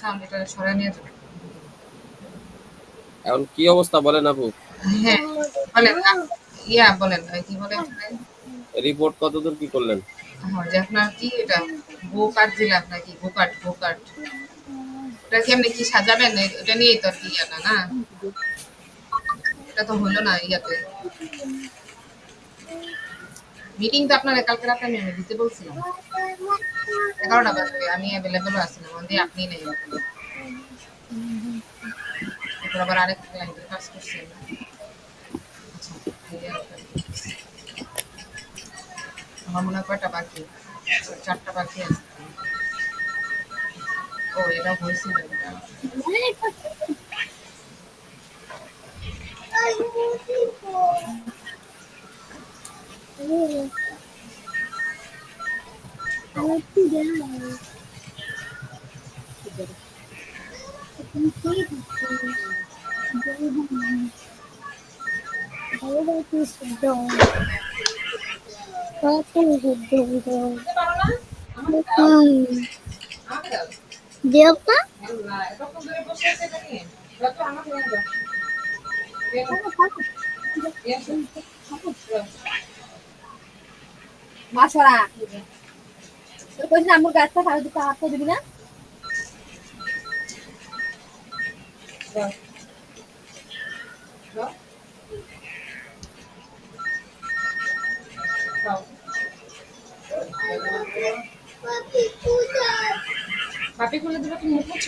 Sound এটা সরাই নিয়ে যাবে। এখন কি অবস্থা বলেন আপু? হ্যাঁ, বলেন বলেন কি বলেন রিপোর্ট কতদূর কি করলেন? হ্যাঁ, যে আপনার কি এটা গো কার্ড দিলাম নাকি গো কার্ড ওটা কেমনে কি সাজাবেন এটা নিয়েই তো আর কি ইয়া না এটা তো হলো না ইয়াতে মিটিং তো আপনার কালকে রাতে আমি দিতে বলছিলাম 11টা বাজবে আমি অ্যাভেলেবল আছিলাম আমাদের আপনি নেই এরপর আবার আরেক ক্লায়েন্টের কাজ করছেন আচ্ছা আমার মনে হয় কয়টা বাকি 4টা বাকি আছে ও এটা হয়েছিল এটা দেবতা মাছরা তোর কইছ না আমার গাছটা খাওয়া দিতে হাত দিবি না পাপি খুলে দিলে তুমি মুখ মুছ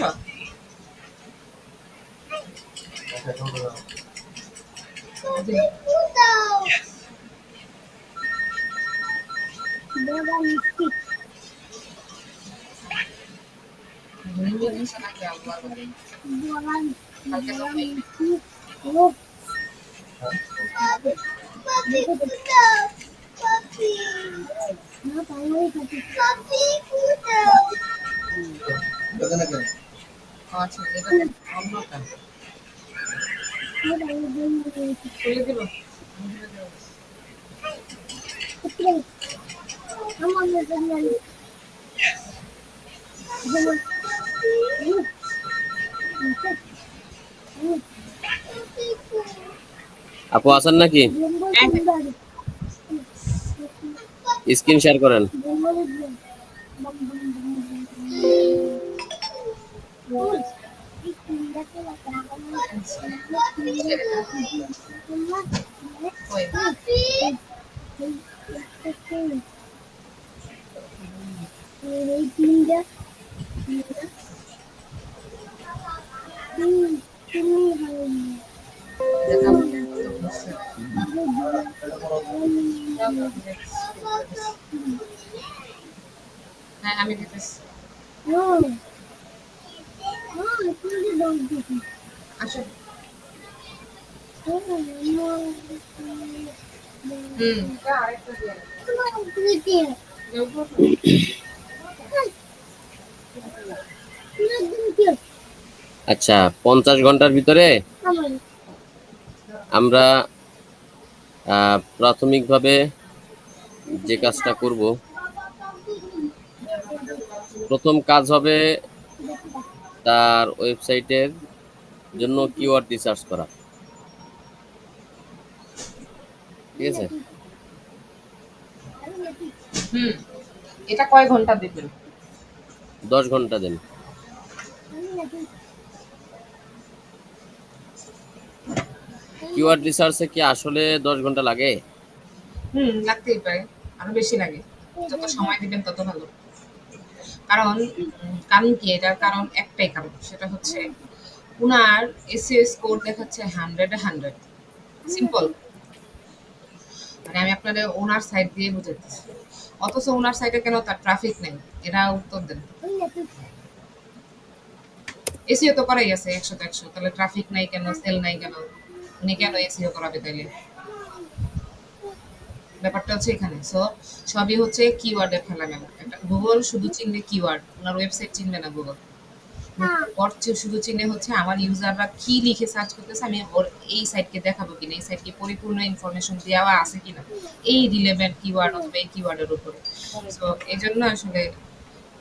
কালকে তো আচ্ছা এটা অন্যটা খুলে দিব আপু আছেন নাকি? স্ক্রিন শেয়ার করেন। হ্যাঁ আমি দিতেছি আসো আচ্ছা 50 ঘন্টার ভিতরে আমরা প্রাথমিকভাবে যে কাজটা করব, প্রথম কাজ হবে তার ওয়েবসাইটের জন্য কিওয়ার্ড রিসার্চ করা। ঠিক আছে? এটা কয় ঘন্টা দিবেন? 10 ঘন্টা দেন। কিওয়ার্ড রিসার্চে কি আসলে 10 ঘন্টা লাগে? লাগতেই পারে, আরো বেশি লাগে। যত সময় দিবেন তত ভালো। কারণ কারণ কি এটার কারণ একটাই কারণ, সেটা হচ্ছে উনার এসইও স্কোর দেখাচ্ছে 100 সিম্পল। মানে আমি আপনাদের ওনার সাইট দিয়ে বুঝাচ্ছি, অথচ ওনার সাইটে কেন তার ট্রাফিক নেই? এরা উত্তর দেন। এসিও তো করাই আছে 100 তাহলে ট্রাফিক নাই কেন, সেল নাই কেন, উনি কেন এসিও করাবে তাইলে? ব্যাপারটা হচ্ছে এখানে। সো সবই হচ্ছে কিওয়ার্ডের খেলা মেলা। একটা গুগল শুধু চিনবে কিওয়ার্ড, ওনার ওয়েবসাইট চিনবে না গুগল। শুধু চিনে হচ্ছে আমার ইউজাররা কি লিখে সার্চ করতেছে, আমি ওর এই সাইটকে দেখাবো কিনা, এই সাইটকে পরিপূর্ণ ইনফরমেশন দেওয়া আছে কিনা এই রিলেভেন্ট কিওয়ার্ড অথবা এই কিওয়ার্ডের উপরে। সো এই জন্য আসলে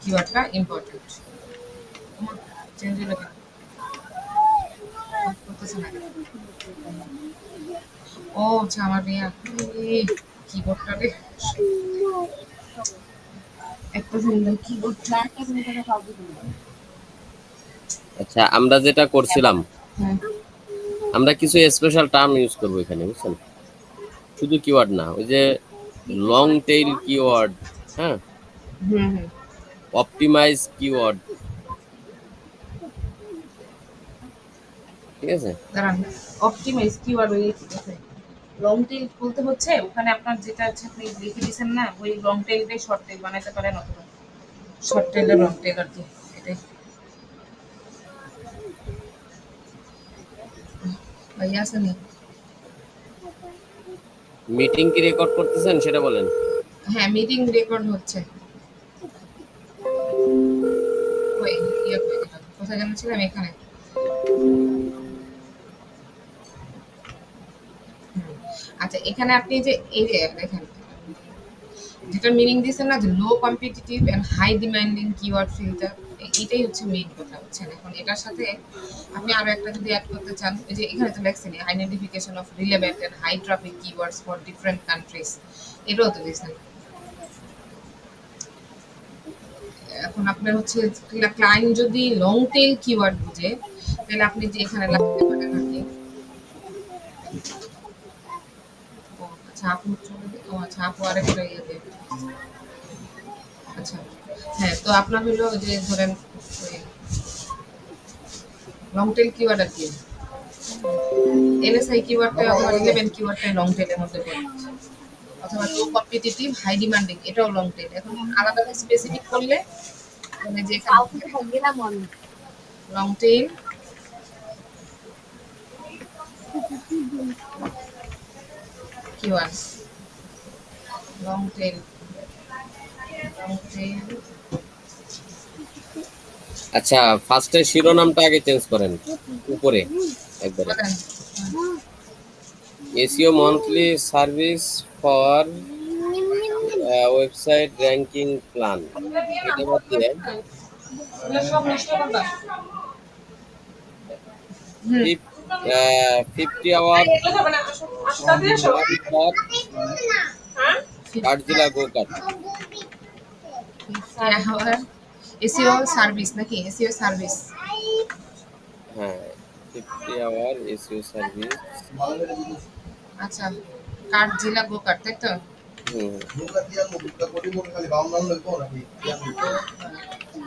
কিওয়ার্ডটা ইম্পর্টেন্ট। চেঞ্জ হলো কেন? করতেছে না কেন? ও আচ্ছা, আমার ইয়া কিবোর্ডটা রে, একটা সেকেন্ড, কিবোর্ডটা। আচ্ছা, আমরা যেটা করছিলাম, হ্যাঁ আমরা কিছু স্পেশাল টার্ম ইউজ করবো এখানে, বুঝছেন? শুধু কিওয়ার্ড না, ওই যে লং টেইল কিওয়ার্ড, হ্যাঁ, হুম হুম, অপটিমাইজ কিওয়ার্ড, ঠিক আছে? দাঁড়ান, অপটিমাইজ কিওয়ার্ড, ওই ঠিক আছে। লং টেইল বলতে হচ্ছে ওখানে আপনার যেটা আছে আপনি লিখে দিয়েছেন না, ওই লং টেইলটাই শর্ট টেইল বানাতে পারেন, অথবা শর্ট টেইলের লং টেইল আর কি, এটাই। ভাইয়া আসেনি? মিটিং কি রেকর্ড করতেছেন সেটা বলেন। হ্যাঁ, মিটিং রেকর্ড হচ্ছে। ওই ইয়ে করে দিলাম, কোথায় যেন ছিলাম, এখানে। হুম। আচ্ছা, এখানে আপনি যে এই যে দেখেন, যেটা মিনিং দিয়েছেন না, যে low competitive and high demanding keyword filter, এটাই হচ্ছে মেইন কথা, বুঝছেন? এখন এটার সাথে আপনি আরো একটা যদি অ্যাড করতে চান, এই যে এখানে তো লেখছেন identification of relevant and high traffic keywords for different countries, এটাও তো দিয়েছেন। এখন আপনার হচ্ছে ক্লায়েন্ট যদি লং টেল কিওয়ার্ড বুঝে, তাহলে আপনি যে এখানে লাগতে পারেন আর কি। ও আচ্ছা, আপু চলে ও আচ্ছা, আপু আরেকটা ইয়ে দেবে। আচ্ছা, হ্যাঁ, তো আপনার হলো যে ধরেন লং টেল কিওয়ার্ড আর কি, এলএসআই কিওয়ার্ডটা অথবা রিলেভেন্ট কিওয়ার্ডটা লং টেলের মধ্যে পড়ে, অথবা লো কম্পিটিটিভ হাই ডিমান্ডিং, এটাও লং টেল। এখন আলাদা স্পেসিফিক করলে মানে যে long tail keywords, long tail, long tail. আচ্ছা, ফার্স্টে শিরোনামটা আগে চেঞ্জ করেন উপরে একবারে। SEO monthly service for website ranking plan, এটা বাদ দিয়ে সব নষ্ট করবা। হুম, 50 hour for Carzilla go cart. SEO service নাকি এসইও সার্ভিস? হ্যাঁ, 50 আওয়ার এসইও সার্ভিস। আচ্ছা, কার্ড জেলা গো কার্ড, তাই তো? হুম,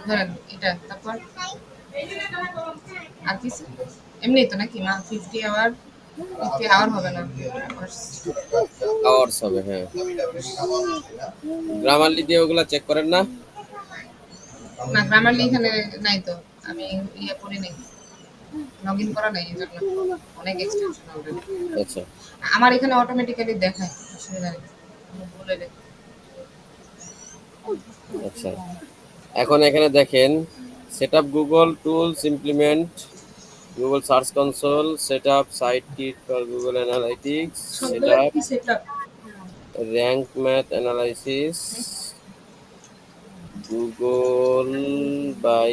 ধরেন এটা, তারপর আর কিছু এমনি তো নাকি মা 50 আওয়ার, 50 আওয়ার হবে না, আওয়ার্স হবে, হ্যাঁ। গ্রামারলি দিয়ে ওগুলা চেক করেন না? না গ্রামারলি এখানে নাই তো, আমি ইয়ে করি নাই, লগ ইন করা নাই, এই জন্য অনেক এক্সটেনশন অলরেডি। আচ্ছা, আমার এখানে অটোমেটিক্যালি দেখায়, অসুবিধা নেই, আমি বলে দেখ। আচ্ছা। এখন এখানে দেখেন, set up Google tools, implement Google search console, set up site kit for Google analytics, set সবগুলো আপ কি setup? Rank Math analysis, Google by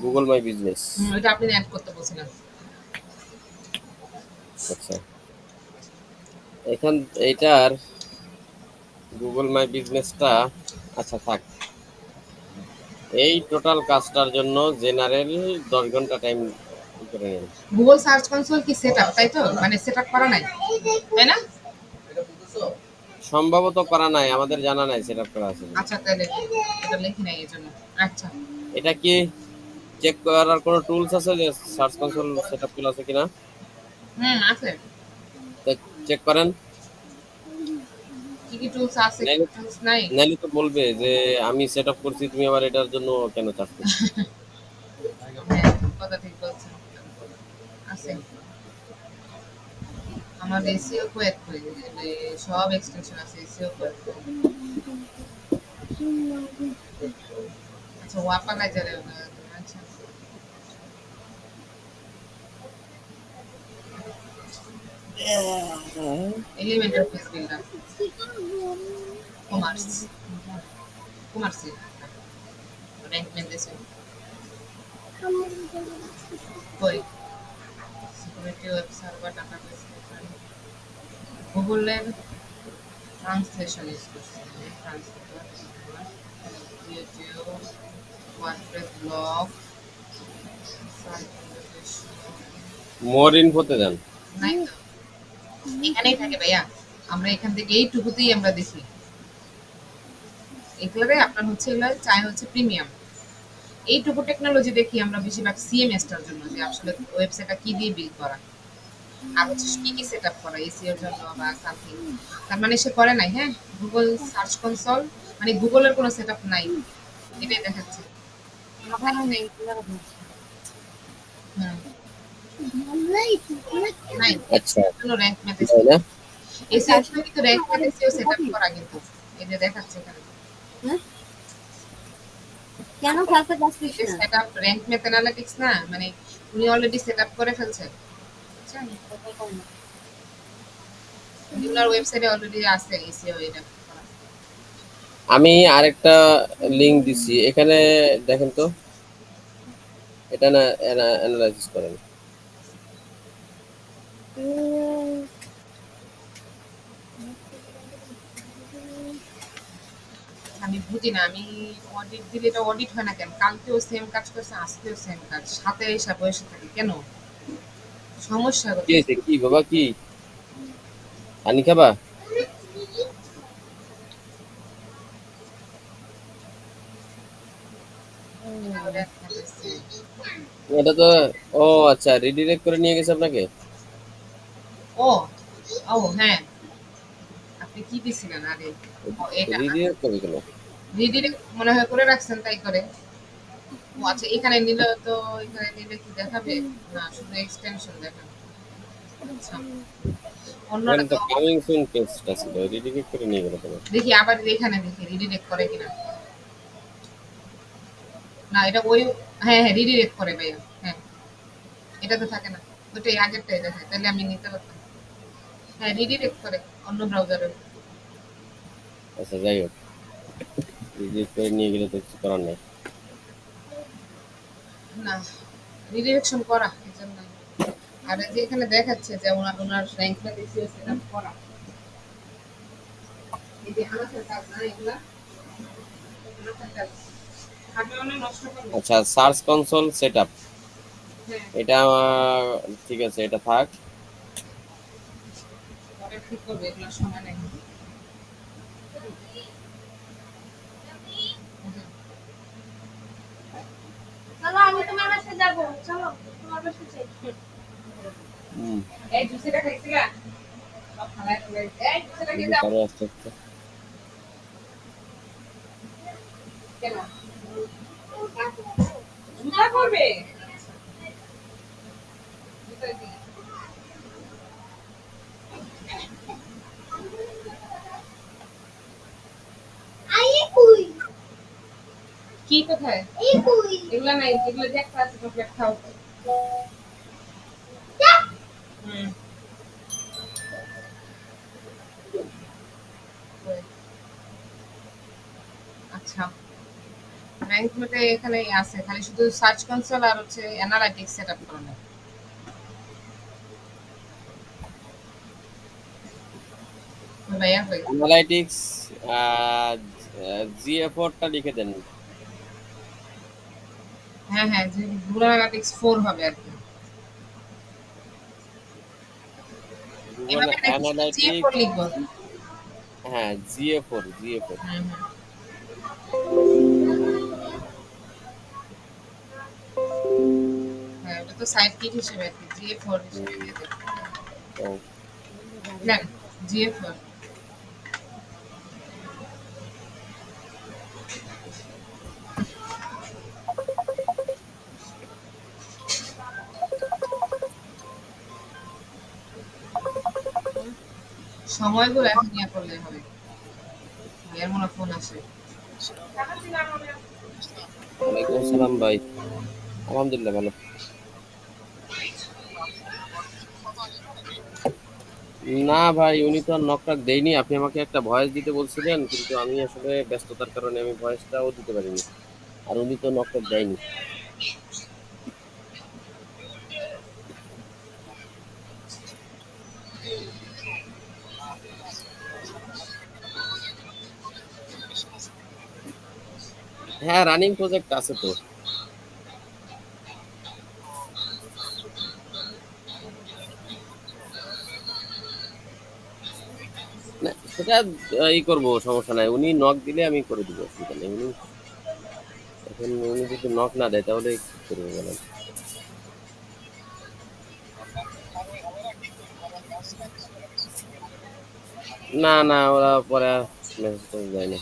Google my business. এটা আপনি অ্যাড করতে বলছিলেন। আচ্ছা, এখান এইটার গুগল মাই বিজনেসটা, আচ্ছা থাক। এই টোটাল কাজটার জন্য জেনারেল 10 ঘন্টা টাইম করে নেন। গুগল সার্চ কনসোল কি সেটআপ, তাই তো? মানে সেটআপ করা নাই, তাই না? সম্ভবত করা নাই, আমাদের জানা নাই সেট আপ করা আছে কিনা। আচ্ছা, তাহলে এটা লিখি নাই এই জন্য। আচ্ছা, এটা কি চেক করার কোনো টুলস আছে যে সার্চ কনসোল সেট আপ করা আছে কিনা? আছে। তো চেক করেন। কি কি টুলস আছে, কি নাইলে টুলস নাই? নাইলে তো বলবে যে আমি সেট আপ করছি, তুমি আবার এটার জন্য কেন চার্জ করছো। হ্যাঁ, কথা ঠিক বলছেন, আছে। আমার এসিও কোয়েক করে সব এক্সটেনশন আছে, এসিও কোয়েক। আচ্ছা, ওয়াপালাইজারে, আচ্ছা, এলিমেন্টার ফেস বিল্ডার, কমার্স, কমার্সে র্যাঙ্ক মেনটেন, কই সিকিউরিটি ওয়েব সার্ভার ডাটাবেস গুগলের ট্রান্সলেশন ইউজ করছি ট্রান্সলেটর ইউটিউব ওয়ার্ডপ্রেস ব্লগ মোর ইনফোতে যান। নাই তো এখানেই থাকে ভাইয়া আমরা এখান থেকে এইটুকুতেই আমরা দেখি এগুলোরে আপনার হচ্ছে এগুলো চাই হচ্ছে প্রিমিয়াম এইটুকু টেকনোলজি দেখি আমরা বেশিরভাগ সিএমএস টার জন্য যে আসলে ওয়েবসাইটটা কি দিয়ে বিল্ড করা আর হচ্ছে কি কি সেট আপ করা এসিওর জন্য বা সামথিং তার মানে সে করে নাই হ্যাঁ গুগল সার্চ কনসোল মানে গুগলের কোনো সেট আপ নাই এটাই দেখাচ্ছে হুম নাই আচ্ছা, জন্য র্যাঙ্ক ম্যাথ তাই না? এসিও কিন্তু rank math SEO set up করা কিন্তু এই যে দেখাচ্ছে এখানে কেন খেলতে যাচ্ছিস এটা না? Set up rank math analytics না মানে উনি অলরেডি সেট আপ করে ফেলছে বুঝছেন উনার ওয়েবসাইটে অলরেডি আছে এসিও এটা করা। আমি আরেকটা লিংক দিছি এখানে, দেখেন তো এটা না অ্যানালাইসিস করেন। আমি বুঝি না আমি অডিট দিলে এটা অডিট হয় না কেন কালকেও সেম কাজ করছে আজকেও সেম কাজ সাথে এসে বসে থাকে কেন সমস্যা কি কোথায় হয়েছে? কি বাবা, কি পানি খাবা? এটা তো, ও আচ্ছা, রিডিরেক্ট করে নিয়ে গেছে আপনাকে। ও ও হ্যাঁ আপনি কি দিছিলেন আরে ও এটা না রিডিরেক্ট করে কেন? রিডিরেক্ট মনে হয় করে রাখছেন তাই করে ও আচ্ছা এখানে নিলে তো এখানে নিলে কি দেখাবে না শুধু এক্সটেনশন দেখাবে আচ্ছা অন্যটা এখানে তো তো কামিং সুন টেক্সটটা ছিল, রিডিরেক্ট করে নিয়ে গেল কেন? দেখি আবার এখানে দেখি রিডিরেক্ট করে কিনা না এটা ওই হ্যাঁ হ্যাঁ রিডিরেক্ট করে ভাইয়া হ্যাঁ এটা তো থাকে না ওইটাই আগেরটাই দেখায় তাহলে আমি নিতে পারতাম হ্যাঁ রিডিরেক্ট করে অন্য ব্রাউজারে আচ্ছা, যাই হোক, রিডিরেক্ট করে নিয়ে গেলে তো কিছু করার নাই। না রিডিরেকশন করা এই জন্য আর এই যে এখানে দেখাচ্ছে যে ওনার র্যাঙ্কটা বেশি সেটা করা এই যে আমাদের কাজ না এগুলা আমাদের কাজ আমি অনেক নষ্ট করবো আচ্ছা, সার্চ কনসোল সেটআপ, হ্যাঁ এটা ঠিক আছে, এটা থাক। পরে ঠিক করবে এগুলো সময় নেই চলো আমি তোমার বাসায় যাবো, চলো তোমার বাসায় যাই। হুম, এই জুসিটা খাইছিলা সব খালাই খালাই এই জুসিটা খেয়ে বুঝতে যাও পারো আস্তে আস্তে। কেন জুতা করবে জুতা দিয়ে কি কোথায় এগুলা নাই এগুলো যে একটা আছে চকলেট খাও হুম আচ্ছা র্যাঙ্ক মেটে এখানে আছে খালি শুধু সার্চ কনসোল আর হচ্ছে অ্যানালাইটিক্স সেটআপ করানো ভাইয়া হয়ে অ্যানালাইটিক্স জিএফ4টা লিখে দেন। হ্যাঁ হ্যাঁ যে গুগল অ্যানালিটিক্স 4 হবে আর কি গুগল এভাবে নাকি শুধু G4 অ্যানালাইটিক্স, লিখবো হ্যাঁ জিএফ4। হুম হ্যাঁ ওটা তো সাইড কিট হিসেবে আর কি G4 হিসেবে দিয়ে দেবো না G4 সময়গুলো এখন ইয়া করলে হবে এর মনে ফোন আসে ওয়ালাইকুম আসসালাম ভাই, আলহামদুলিল্লাহ ভালো। না ভাই, উনি তো আর নক দেয়নি, আপনি আমাকে একটা ভয়েস দিতে বলছিলেন, কিন্তু আমি আসলে ব্যস্ততার কারণে আমি ভয়েসটাও দিতে পারিনি, আর উনি তো নক দেয়নি। হ্যাঁ, রানিং প্রজেক্ট আছে তো। না, সেটা করবো, সমস্যা নাই। উনি নক দিলে আমি করে দিব, অসুবিধা নেই। এখন উনি যদি নক না দেয় তাহলে কি করবো বলেন? না না, ওরা পরে মেসেজ দেয় না।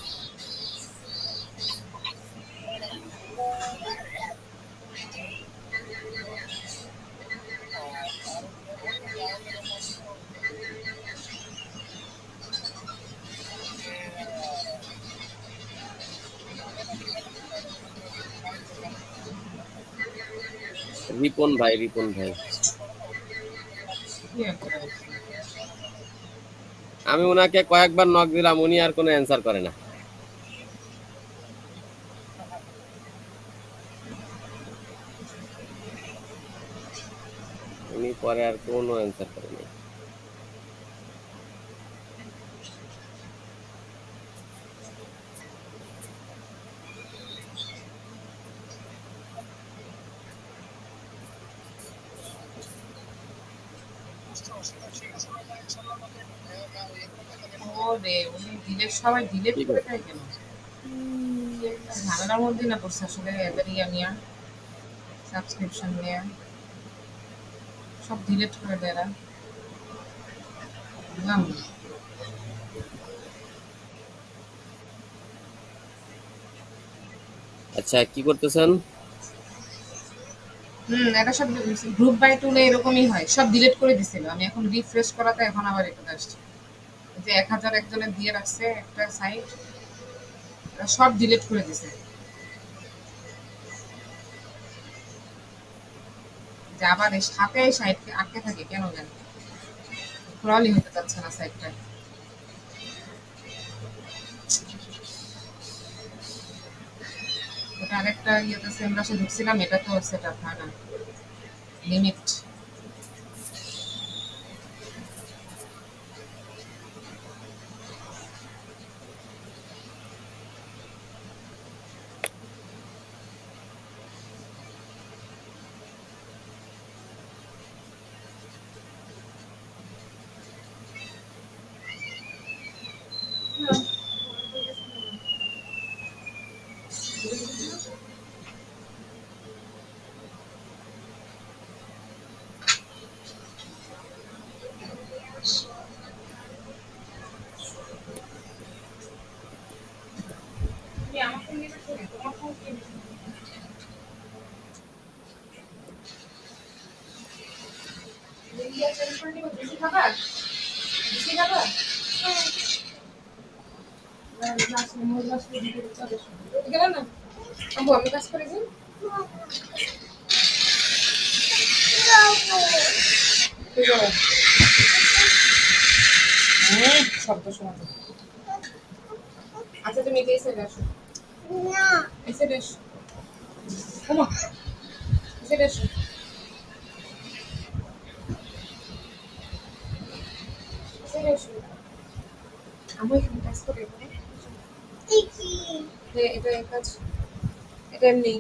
রিপন ভাই, রিপন ভাই। কি একটা আমি ওনাকে কয়েকবার নক দিলাম, উনি আর কোনো অ্যান্সার করে না। উনি পরে আর কোনো অ্যান্সার করে না। ওরে উনি ডিলেট, সবাই ডিলেট কি করে করে? দেয় কেন? কি একটা ঝামেলার মধ্যে না পড়ছে আসলে এদের ইয়া নিয়ে, সাবস্ক্রিপশন নিয়ে সব ডিলেট করে দেয় এরা। বুঝলাম না। আচ্ছা, কি করতেছেন? এটা সব গ্রুপ বাই টুলে এরকমই হয়, সব ডিলিট করে দিছিল। আমি এখন রিফ্রেশ করাতে এখন আবার এটা আসছে যে 1000 একজনের দিয়ে রাখছে একটা সাইট, সব ডিলিট করে দিছে। যে আবার এই সাথে এই সাইট আটকে থাকে কেন জানি, ক্রলই হতে চাচ্ছে না সাইটটা। ওটা আরেকটা ইয়েতে সেম রাশে ঢুকছিলাম, এটা তো সেট আপ হয় না, লিমিট। তুমি আমার ফোন নিয়ে আসো, তোমার ফোন কি ইয়া চেঞ্জ করে নিব? বেশি খাবার, বেশি খাবার গ্লাস মোর গ্লাস দিয়ে চলে গেল না। আম্মু আমি কাজ করে দিই। ঠিক আছে। শব্দ শোনা যাচ্ছে। আচ্ছা তুমি এই সাইডে আসো, এই সাইডে এসো। ওমা, এই সাইডে এসো। এই সাইডে এসো। আম্মু এখানে কাজ করে এখানে। এটা এক কাজ, এটা এমনি।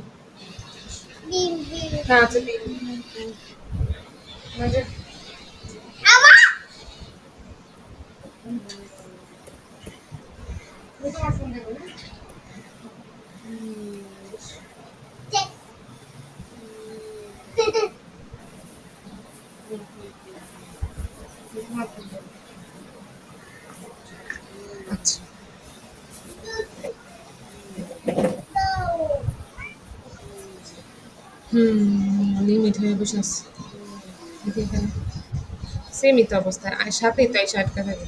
হ্যাঁ আচ্ছা দিন। মানে তুমি তোমার ফোন দেবো না? তোমার ফোন দেবো। আচ্ছা লিমিট হয়ে বসে আছে দেখি এখানে সেমই তো অবস্থা, আর সাথেই তো এসে আটকা থাকে।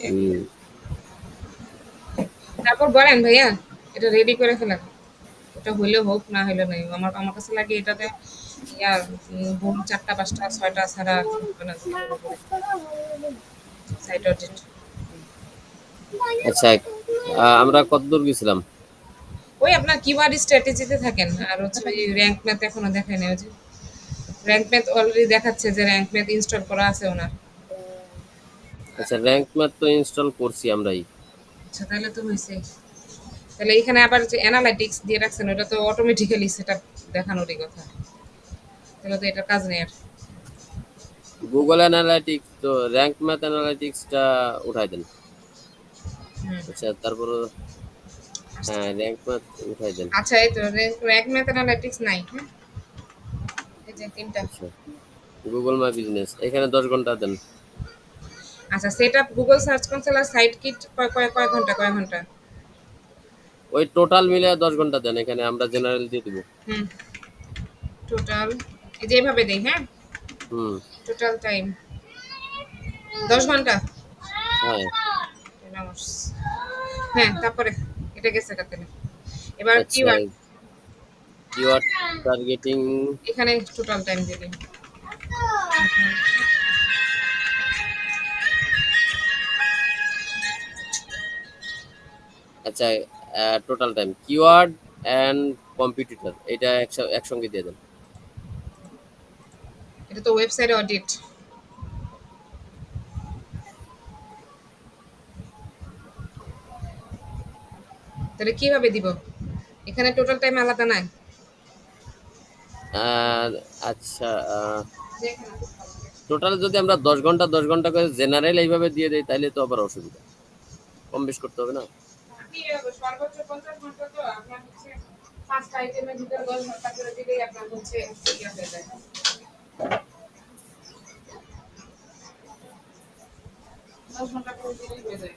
হুম। তারপর বলেন ভাইয়া, এটা রেডি করে ফেলেন। এটা হইলে হোক, না হইলে নাই। আমার আমার কাছে লাগে এটাতে ইয়ার ভোর 4টা 5টা 6টা ছাড়া হবে না পুরোপুরি সাইট অডিট। আচ্ছা, আমরা কতদূর গেছিলাম? ওই আপনার কিওয়ার্ড স্ট্র্যাটেজিতে থাকেন, আর হচ্ছে ওই র্যাঙ্ক ম্যাথ এখনো দেখায়নি। ওই যে র্যাঙ্ক ম্যাথ অলরেডি দেখাচ্ছে যে র্যাঙ্ক ম্যাথ ইনস্টল করা আছে ওনার। আচ্ছা, র্যাঙ্ক ম্যাথ তো ইনস্টল করছি আমরাই। আচ্ছা তাহলে তো হয়েছে। তাহলে এখানে আবার যে অ্যানালাইটিক্স দিয়ে রাখছেন ওটা তো অটোমেটিক্যালি সেটা দেখানোরই কথা, তাহলে তো এটা কাজ নেই আর। গুগল অ্যানালাইটিক্স তো র্যাঙ্ক ম্যাথ অ্যানালাইটিক্সটা উঠাই দেন। হুম। আচ্ছা তারপরে হ্যাঁ র্যাঙ্ক ম্যাথ উঠাই দেন। আচ্ছা এই তো র্যাঙ্ক ম্যাথ অ্যানালাইটিক্স নাই, হ্যাঁ এই যে তিনটা। আচ্ছা গুগল মাই বিজনেস এখানে 10 ঘন্টা দেন। আচ্ছা set up Google search console আর সাইট কিট কয় কয় কয় ঘন্টা কয় ঘন্টা? ওই টোটাল মিলে 10 ঘন্টা দেন, এখানে আমরা জেনারেল দিয়ে দিব। হুম, টোটাল এই যে এইভাবে দেই, হ্যাঁ হুম। টোটাল টাইম 10 ঘন্টা। হ্যাঁ। হ্যাঁ তারপরে এটা গেছে কাতে না। এবার আচ্ছা কিওয়ার্ড কিওয়ার্ড টার্গেটিং। এখানে টোটাল টাইম দিয়ে দিন। আচ্ছা total time keyword and competitor এটা একসঙ্গে দিয়ে দেন। এটা তো ওয়েবসাইট অডিট। তাহলে কিভাবে দিব? এখানে টোটাল টাইম আলাদা নাই। আর আচ্ছা টোটাল যদি আমরা 10 ঘন্টা 10 ঘন্টা করে জেনারেল এইভাবে দিয়ে দেই তাহলে তো আবার অসুবিধা, কম বেশ করতে হবে না। সর্বোচ্চ 50 ঘন্টা, তো আপনার হচ্ছে 5টা আইটেমের ভিতরে 10 ঘন্টা করে দিলেই আপনার হচ্ছে ইয়ে হয়ে যায়। 10 ঘন্টা করে দিলেই হয়ে যায়।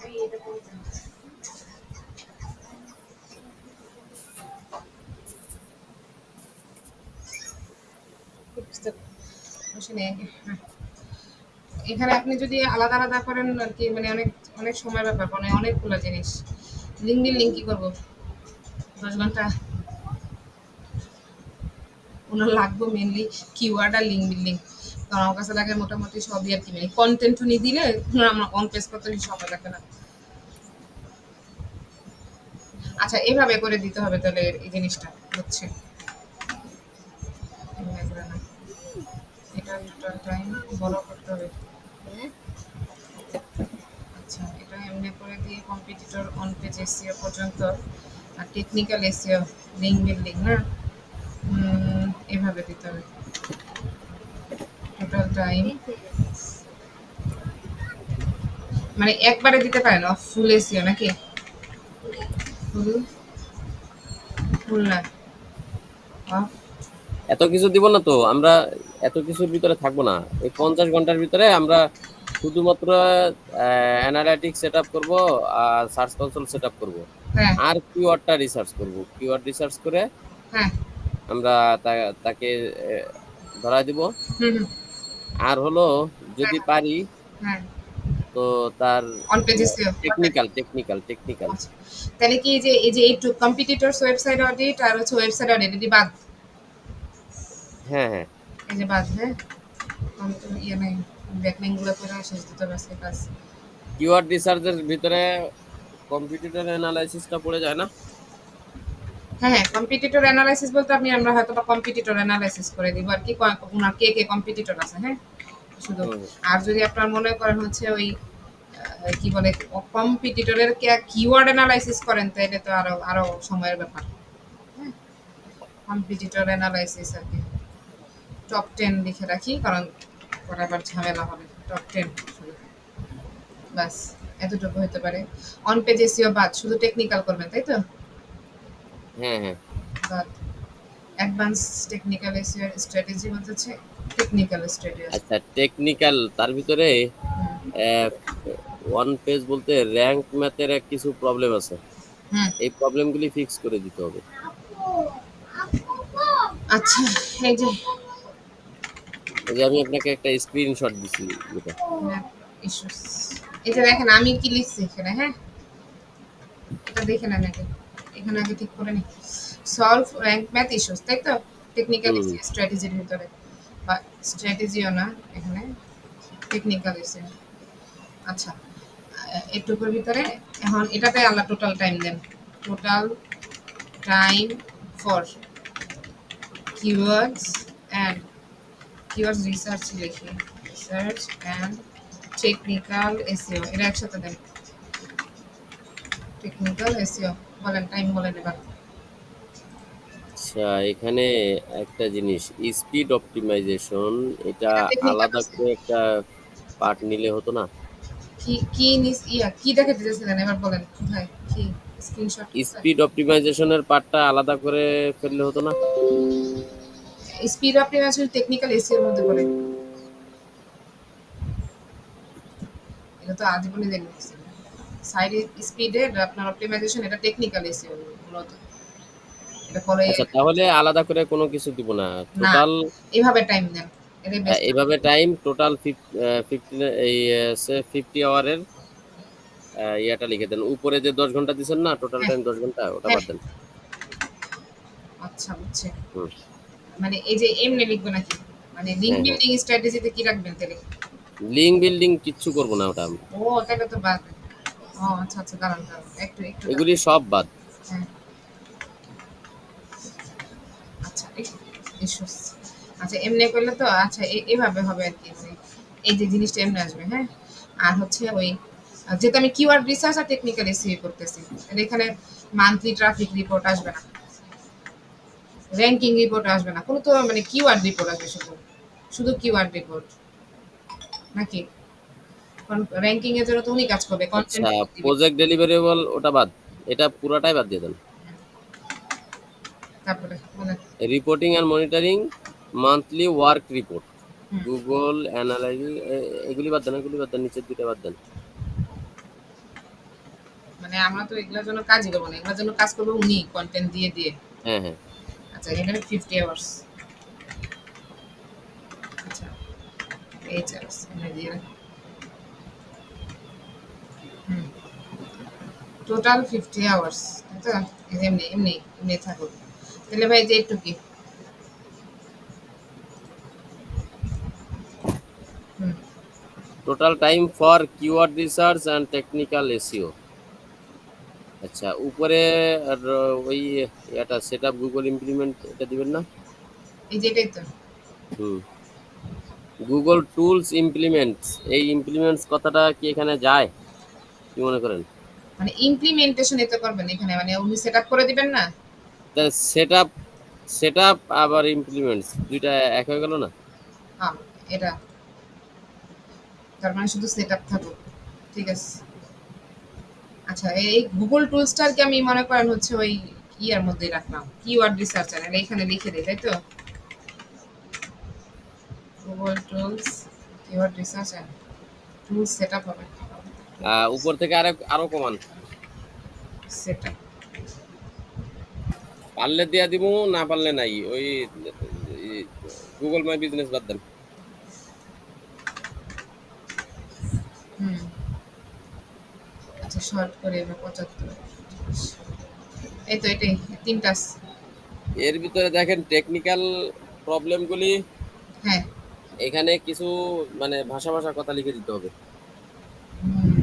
এই এটা করে দিন। শুনে, হ্যাঁ। এখানে আপনি যদি আলাদা আলাদা করেন আর কি, মানে অনেক অনেক সময় ব্যাপার, মানে অনেকগুলো জিনিস। লিঙ্ক কি করবো 10 ঘন্টা? ওনার লাগবে মেনলি কিওয়ার্ড আর লিঙ্ক বিল্ডিং, কারণ আমার কাছে লাগে মোটামুটি সবই আর কি, মানে কন্টেন্ট উনি দিলে আমার অন পেজ করতে বেশি সময় লাগবে না। আচ্ছা এভাবে করে দিতে হবে তাহলে এই জিনিসটা হচ্ছে এটা টাইম বড় করতে হবে। আচ্ছা এটা এমনি করে দিয়ে কম্পিটিটর অন পেজ এসইও পর্যন্ত আর টেকনিক্যাল এসইও লিঙ্ক বিল্ডিং না, এভাবে দিতে হবে টোটাল টাইম। মানে একবারে দিতে পারেন অফ ফুল এসইও নাকি? ফুল ফুল না অফ। এত কিছু দিব না তো আমরা, এত কিছুর ভিতরে থাকবো না। এই 50 ঘন্টার ভিতরে আমরা শুধুমাত্র অ্যানালাইটিক্স সেট আপ করবো আর সার্চ কনসোল সেট আপ করবো হ্যাঁ আর কিওয়ার্ডটা রিসার্চ করব। কিওয়ার্ড রিসার্চ করে হ্যাঁ। আমরা তাকে ধরা দিব। হুম হুম। আর হলো যদি হ্যাঁ পারি হ্যাঁ। তো তার অন পেজ এসইও। টেকনিক্যাল। আচ্ছা তাহলে কি এই যে একটু কম্পিটিটরস ওয়েবসাইট অডিট আর হচ্ছে ওয়েবসাইট অডিট যদি বাদ, হ্যাঁ হ্যাঁ এই যে বাদ, হ্যাঁ আমি তো ইয়ে নাই ব্যাকলিং গুলো করে শেষ দিতে পারছি কাজ। কিওয়ার্ড রিসার্চের ভিতরে কম্পিটিটর অ্যানালাইসিসটা পড়ে যায় না? হ্যাঁ হ্যাঁ কম্পিটিটর অ্যানালাইসিস বলতে আমরা হয়তো বা কম্পিটিটর অ্যানালাইসিস করে দিব আর কি, ওনার কে কে কম্পিটিটর আছে, হ্যাঁ শুধু। হুম। আর যদি আপনার মনে করেন হচ্ছে ওই কি বলে কম্পিটিটরের কিওয়ার্ড অ্যানালাইসিস করেন তাহলে তো আরো আরো সময়ের ব্যাপার। হ্যাঁ কম্পিটিটর অ্যানালাইসিস আর কি টপ 10 লিখে রাখি, কারণ পরে আবার ঝামেলা হবে। টপ 10 শুধু, বাস এতটুকু হতে পারে। অন পেজ এসইও বাদ, শুধু টেকনিক্যাল করবেন তাই তো? হ্যাঁ হ্যাঁ বাদ অ্যাডভান্স টেকনিক্যাল এসইও স্ট্র্যাটেজি বলতে হচ্ছে টেকনিক্যাল স্ট্র্যাটেজি। আচ্ছা টেকনিক্যাল তার ভিতরে ওয়ান পেজ বলতে র্যাঙ্ক ম্যাথের কিছু প্রবলেম আছে, হুম এই প্রবলেমগুলি ফিক্স করে দিতে হবে। আচ্ছা এই যে এই যে আমি আপনাকে একটা স্ক্রিনশট দিছি যেটা। ইস্যুস, এই যে দেখেন আমি কি লিখছি এখানে, হ্যাঁ এটা দেখে নেন আগে, এখানে আগে ঠিক করে নি। সলভ র্যাঙ্ক ম্যাথ ইস্যুস তাই তো, টেকনিক্যাল হুম। স্ট্র্যাটেজির ভিতরে, বা স্ট্র্যাটেজিও না এখানে টেকনিক্যাল ইস্যু। আচ্ছা এটুকুর ভিতরে এখন এটাতে আল্লাহ টোটাল টাইম দেন। Total time for keywords and keywords research লিখি, রিসার্চ অ্যান্ড টেকনিক্যাল এসইও এটা একসাথে দেন। টেকনিক্যাল এসইও বলেন, টাইম বলেন এবার। আচ্ছা, এখানে একটা জিনিস স্পিড অপটিমাইজেশন, এটা এটা টেকনিক্যাল আলাদা আছে। করে একটা পার্ট নিলে হতো না? কি কি দেখাতে চাইছিলেন এবার বলেন, কোথায় কি স্ক্রিনশট কোথায়? স্পিড অপটিমাইজেশনের পার্টটা আলাদা করে ফেললে হতো না? স্পিড অপটিমাইজেশন টেকনিক্যাল এসইও এর মধ্যে পড়ে। এটা তো আজীবনই দেখতেছি। সাইড স্পিডে আপনার অপটিমাইজেশন এটা টেকনিক্যাল এসইও মূলত। এটা পরে আচ্ছা, তাহলে আলাদা করে কোনো কিছু দিব না, না, টোটাল এভাবে টাইম দেন, এটাই বেস্ট। এইভাবে টাইম টোটাল 50, এই 50 আওয়ারের ইয়াটা লিখে দেন। উপরে যে 10 ঘন্টা দিচ্ছেন না, টোটাল হ্যাঁ টাইম 10 ঘন্টা, ওটা হ্যাঁ, বাদ দেন। আচ্ছা বুঝছে। হুম, মানে এই যে এমনি লিখবে নাকি, মানে লিঙ্ক হ্যাঁ হ্যাঁ, বিল্ডিং স্ট্র্যাটেজিতে কি রাখবেন তাহলে? লিঙ্ক বিল্ডিং কিচ্ছু করবো না ওটা আমি। ও তাহলে তো বাদ। ও আচ্ছা আচ্ছা, দাঁড়ান দাঁড়ান, একটু একটু দাঁড়ান। এগুলি সব বাদ। হ্যাঁ আচ্ছা, ইস্যুস। আচ্ছা এমনি করলে তো আচ্ছা এভাবে হবে আর কি, মানে এই যে জিনিসটা এমনি আসবে, হ্যাঁ। আর হচ্ছে ওই যেহেতু আমি কিওয়ার্ড রিসার্চ আর টেকনিক্যাল এসইও করতেছি, তাহলে এখানে মান্থলি ট্রাফিক রিপোর্ট আসবে না, র্যাঙ্কিং রিপোর্ট আসবে না, কোনো তো মানে কিওয়ার্ড রিপোর্ট আসবে শুধু, শুধু কিওয়ার্ড রিপোর্ট নাকি? কারণ র্যাঙ্কিং এর জন্য তো উনি কাজ করবে, আচ্ছা, কন্টেন্ট দিবে। প্রজেক্ট ডেলিভারেবল ওটা বাদ, এটা পুরাটাই বাদ দিয়ে দেন। তারপরে বলেন। রিপোর্টিং আর মনিটরিং, মান্থলি ওয়ার্ক রিপোর্ট, হুম, গুগল অ্যানালাইজিং, এগুলি বাদ দেন, এগুলি বাদ দেন, নিচের দুইটা বাদ দেন। মানে আমরা তো এগুলোর জন্য কাজই করবো না, এগুলোর জন্য কাজ করবো উনি কন্টেন্ট দিয়ে দিয়ে। হ্যাঁ হ্যাঁ, আচ্ছা এখানে 50 আওয়ার্স। আচ্ছা এইচআরএস এখানে দিয়ে রাখি। হুম, টোটাল 50 আওয়ার্স, তাই তো? এই যে এমনি এমনি এমনি থাকুক। তাহলে ভাই যে একটু কি, হুম, total time for keyword research and technical SEO. আচ্ছা, উপরে আর ওই এটা সেট আপ গুগল ইমপ্লিমেন্ট, এটা দিবেন না? এই যে এটাই তো। হুম, গুগল টুলস ইমপ্লিমেন্টস, এই ইমপ্লিমেন্টস কথাটা কি এখানে যায়? কি মনে করেন? মানে ইমপ্লিমেন্টেশন এতে করবেন এখানে, মানে উনি সেট আপ করে দিবেন না? তা সেট আপ, সেট আপ আবার ইমপ্লিমেন্টস দুইটা এক হয়ে গেল না? হ্যাঁ এটা, তার মানে শুধু সেট আপ থাকুক, ঠিক আছে। আচ্ছা এই গুগল টুলসটার কি আমি মনে করেন হচ্ছে ওই ইয়ার মধ্যে রাখলাম, কিওয়ার্ড রিসার্চার, এখানে লিখে দিই তাই তো? Google tools keyword researcher tools set up হবে, উপর থেকে আরো আরো কমান, সেট আপ। পারলে দিয়া দিব, না পারলে নাই। ওই গুগল মাই বিজনেস বাদ দেন। হুম, আচ্ছা শর্ট করে এবার 75। এই তো এটাই, তিনটা আছে। এর ভিতরে দেখেন টেকনিক্যাল প্রবলেমগুলি, হ্যাঁ। এখানে কিছু মানে ভাষা ভাষা কথা লিখে দিতে হবে। হুম,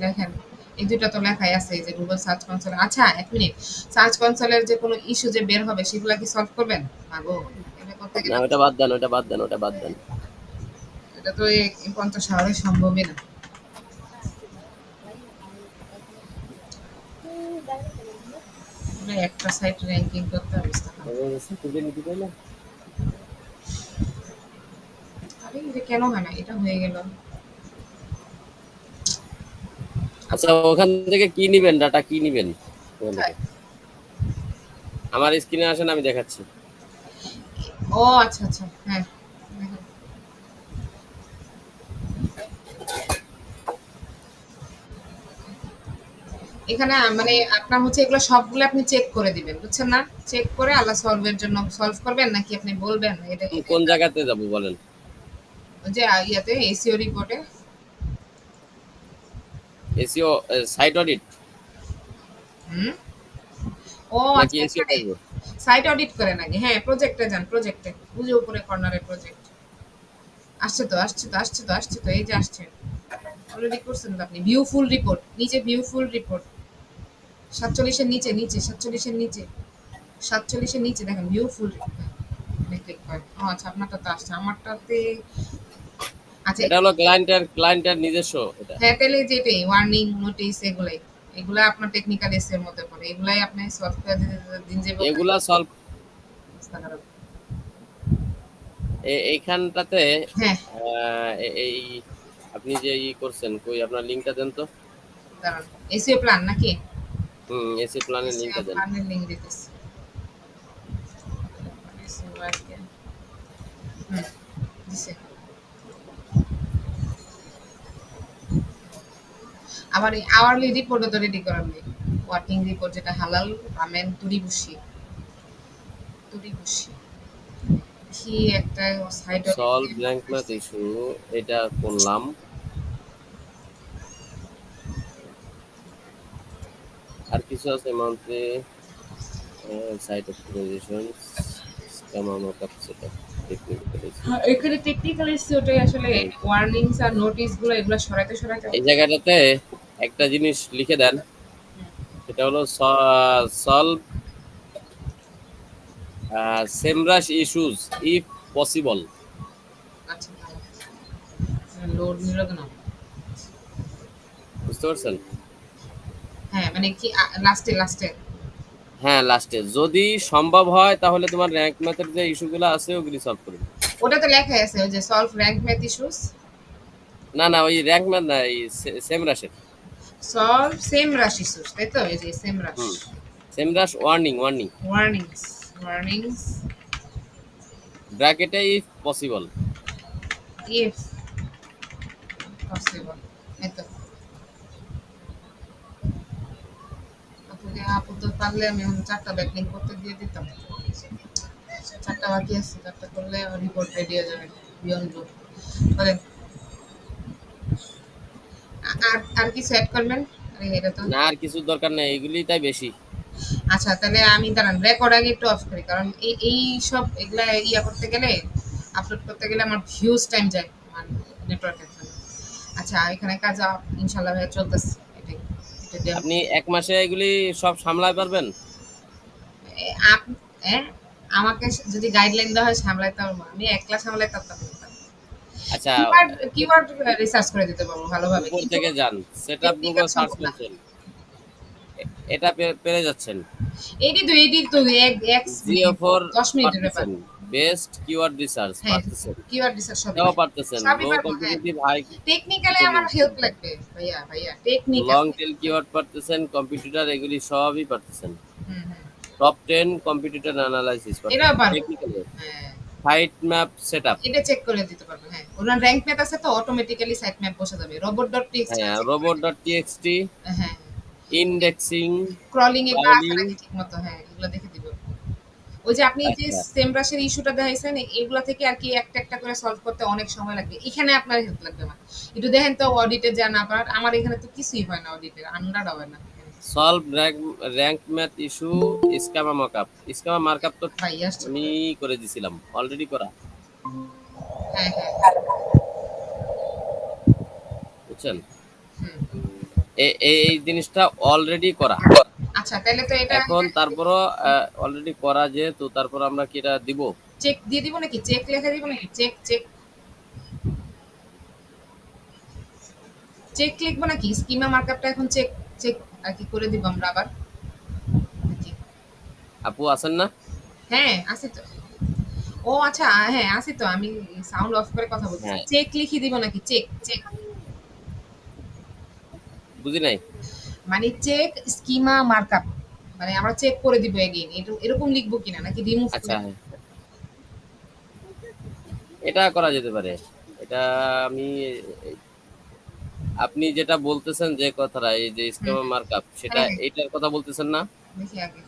দেখেন এই দুইটা তো লেখাই আছে, এই যে গুগল সার্চ কনসোল। আচ্ছা এক মিনিট, সার্চ কনসোলের যে কোনো ইস্যু যে বের হবে সেগুলা কি সলভ করবেন? মাগো, এটা করতে না, গেলে ওটা বাদ দেন, ওটা বাদ দেন, ওটা বাদ দেন। এটা তো এই 50 হাওয়ারে সম্ভবই না। মানে একটা সাইট র্যাঙ্কিং করতে অবস্থা খারাপ। সিকিউরিটি পাইলে? আরে এটা কেন হয় না, এটা হয়ে গেল। আচ্ছা, ওখান থেকে কি নিবেন, ডাটা কি নিবেন ওখান থেকে? কোথায়? আমার স্ক্রিনে আসেন, আমি দেখাচ্ছি। ও আচ্ছা আচ্ছা, হ্যাঁ দেখেন। এখানে মানে আপনার হচ্ছে এগুলো সবগুলো আপনি চেক করে দিবেন, বুঝছেন না? চেক করে আল্লাহ সলভের জন্য সলভ করবেন, নাকি আপনি বলবেন এটা কোন জায়গাতে যাব বলেন? ওই যে ইয়াতে এসিও রিপোর্টে। এসইও সাইট অডিট হুম, ও নাকি আচ্ছা এসইও এখানে ড্যাশবোর্ড? সাইট অডিট করে নাকি? হ্যাঁ প্রজেক্টে যান, প্রজেক্টে বুঝে উপরে কর্নারে প্রজেক্ট। আসছে তো আসছে তো আসছে তো আসছে তো, এই যে আসছে। অলরেডি করছেন তো আপনি, ভিউ ফুল রিপোর্ট, নিচে ভিউ ফুল রিপোর্ট 47 এর নিচে, নিচে 47 এর নিচে, 47 এর নিচে দেখেন ভিউ ফুল রিপোর্ট। ক্লিক করেন। ও আচ্ছা আপনারটা তো আসছে, আমারটাতে আচ্ছা। এটা হলো ক্লায়েন্টের নিজস্ব এটা। হ্যাঁ তাহলে যেটাই ওয়ার্নিং নোটিস এগুলাই, এগুলা আপনার টেকনিক্যাল এসএর মধ্যে পড়ে। এগুলাই আপনি সলভ করে দিন যাবে এগুলা সলভ অবস্থা খারাপ। এইখানটাতে হ্যাঁ, এই আপনি যে করছেন কই আপনার লিঙ্কটা দেন তো। দাঁড়ান। এসইও প্ল্যান নাকি? এসি প্ল্যানের এসইও লিঙ্কটা দেন। প্ল্যানের লিংক দিতেছি। এসইও আজকে দিছে। আবার এই আওয়ারলি রিপোর্টও তো রেডি করার নেই। ওয়ার্কিং রিপোর্ট যেটা হালাল রামেন তুরি বসি কি একটা site solve Rank Math issue এটা করলাম। আর কিছু আছে monthly site optimisation schema mockup setup technical. এখানে টেকনিক্যাল এসইওটাই আসলে ওয়ার্নিংস আর নোটিশ গুলো এগুলো সরাইতে এই জায়গাটাতে একটা জিনিস লিখে দেন, সেটা হলো সলভ সেমরাশ ইস্যুস ইফ পসিবল। আচ্ছা লোড নিল কেন? বুঝতে পারছেন? হ্যাঁ মানে কি লাস্টে হ্যাঁ, লাস্টে যদি সম্ভব হয় তাহলে তোমার র্যাঙ্ক ম্যাথের যে ইস্যুগুলো আছে ওগুলি সলভ করবে। ওটা তো লেখাই আছে ওই যে সলভ র্যাঙ্ক ম্যাথ ইস্যুস না না, ওই র্যাঙ্ক ম্যাথ না, এই সেমরাশের। সলভ সেম রাশ ইস্যুস তাই তো এই যে Semrush Semrush warning warnings ব্র্যাকেটে ইফ পসিবল। ইফ পসিবল এই তো আপু তো পারলে আমি এখন 4টা ব্যাকলিং করতে দিয়ে দিতাম। 4টা বাকি আছে, 4টা করলে রিপোর্ট রেডি হয়ে যাবে বিয়ন্ড ব্লু। বলেন আর কিছু অ্যাড করবেন? এটা তো না, আর কিছু দরকার নেই, এগুলি তাই বেশি। আচ্ছা তাহলে আমি দাঁড়ান রেকর্ড আগে একটু অফ করি, কারণ এই সব এগুলা করতে গেলে আপলোড করতে গেলে আমার হিউজ টাইম যায় আমার নেটওয়ার্কের জন্য। আচ্ছা এখানে কাজ ইনশাল্লাহ ভাই চলতেছে। এটাই এটা দিয়ে আপনি এক মাসে এগুলি সব সামলাতে পারবেন? আমাকে যদি গাইডলাইন দেওয়া হয় সামলাইতে পারবো, আমি একলা সামলাইতে পারতাম না। আচ্ছা, কিওয়ার্ড রিসার্চ করে দিতে পারবো ভালোভাবে, উপর কিন্তু থেকে যান, সেটআপ টেকনিক্যাল গুগল সার্চ সম্ভব না। কনসোল, এটা পেরে যাচ্ছেন। এটি তো এক মিনিট 10 মিনিটের ব্যাপার। পারতেছেন, বেস্ট কিওয়ার্ড রিসার্চ হ্যাঁ পারতেছেন, কিওয়ার্ড রিসার্চ এটাও পারতেছেন, সবই লো পারবো। হ্যাঁ কম্পিটিটিভ হাই টেকনিক্যালি আমার হেল্প লাগবে ভাইয়া টেকনিক্যাল। লং টেল কিওয়ার্ড পারতেছেন, কম্পিটিটর এগুলি সবই পারতেছেন। হুম টপ 10 কম্পিটিটর অ্যানালাইসিস এটাও পারতেছেন পারবো। টেকনিক্যালি। হ্যাঁ সাইট ম্যাপ সেটআপ, এটা চেক করে দিতে পারবো। হ্যাঁ ওনার র‍্যাঙ্ক ম্যাপ আছে তো অটোমেটিক্যালি সাইট ম্যাপ বসে যাবে robot.txt হ্যাঁ, চেক করে দিবে। robot.txt, হ্যাঁ ইনডেক্সিং, ক্রলিং এগুলো আছে ক্রাউডিং। নাকি ঠিকমতো, হ্যাঁ এগুলো দেখে দিব। ওই যে আপনি যে আচ্ছা, সেমরাশের ইস্যুটা দেখাইছেন এগুলা থেকে আর কি একটা করে সলভ করতে অনেক সময় লাগবে, এখানে আপনার হেল্প লাগবে না। একটু দেখেন তো অডিটে যান আবার, আমার এখানে তো কিছুই হয় না, অডিটের আন্ডার হয় না solve Rank Math issue schema markup. Schema markup তো ভাই আসছে। আমি করে দিছিলাম, অলরেডি করা, হ্যাঁ বুঝছেন? হুম এই জিনিসটা অলরেডি করা। আচ্ছা তাহলে তো এটা এখন তারপরও অলরেডি করা যেহেতু, তারপর আমরা কি এটা দিব? চেক দিয়ে দিব নাকি, চেক লেখা দিব নাকি, চেক চেক চেক লিখবো নাকি? স্কিমা মার্কআপটা এখন চেক চেক আর কি করে দিব আমরা আবার নাকি? আপু আছেন না? হ্যাঁ আছে তো। ও আচ্ছা হ্যাঁ আছে তো, আমি সাউন্ড অফ করে কথা বলছি। হ্যাঁ, চেক লিখি দিব নাকি? চেক চেক বুঝি নাই। মানে চেক স্কিমা মার্কআপ মানে আমরা চেক করে দিব এগেইন, এরকম লিখবো কিনা নাকি রিমুভ আচ্ছা, করে? হ্যাঁ, এটা করা যেতে পারে। এটা আমি আপনি যেটা বলতেছেন যে কথাটা, এই যে হুম স্কিমা মার্কআপ, সেটা হ্যাঁ এইটার কথা বলতেছেন না? দেখি আগে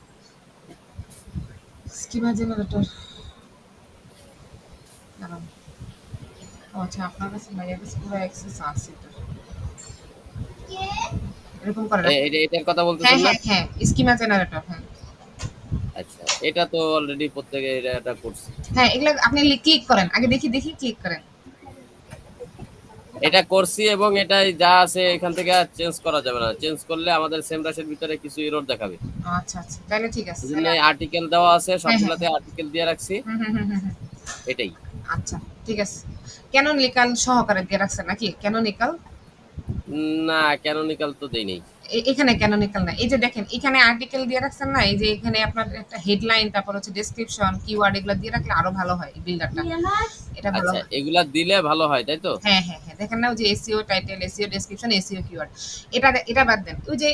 স্কিমা জেনারেটর। দাঁড়ান। ও আচ্ছা আপনার কাছে ভাইয়ার কাছে পুরো অ্যাক্সেস আছে এটা, এরকম করে রাখেন। এটার কথা হ্যাঁ বলতেছেন না? হ্যাঁ স্কিমা জেনারেটর হ্যাঁ। আচ্ছা, এটা তো অলরেডি প্রত্যেকে এটা করছে। হ্যাঁ এগুলো আপনি ক্লিক করেন আগে, দেখি ক্লিক করেন। এটা করছি, এবং এটা যা আছে এখান থেকে চেঞ্জ করা যাবে না। চেঞ্জ করলে আমাদের সেম রাশের ভিতরে কিছু এরর দেখাবে। আচ্ছা তাহলে ঠিক আছে। এই জন্য আর্টিকেল দেওয়া আছে, হ্যাঁ সবগুলাতে আর্টিকেল দিয়ে রাখছি, হুম। এটাই। আচ্ছা ঠিক আছে। ক্যানোনিকাল সহকারে দিয়ে রাখছেন নাকি? ক্যানোনিকাল না, ক্যানোনিকাল তো দেই নেই। এখানে ক্যানোনিকাল না, এই যে দেখেন এখানে আর্টিকেল দিয়ে রাখছেন না, এই যে এখানে আপনার একটা হেডলাইন, তারপর হচ্ছে ডেসক্রিপশন, কিওয়ার্ড এগুলো দিয়ে রাখলে আরো ভালো হয় বিল্ডারটা, এটা ভালো আচ্ছা, হয়। এগুলা দিলে ভালো হয় তাই তো? হ্যাঁ হ্যাঁ হ্যাঁ, দেখেন না ওই যে SEO title, SEO description, SEO keyword, এটা এটা বাদ দেন। ওই যে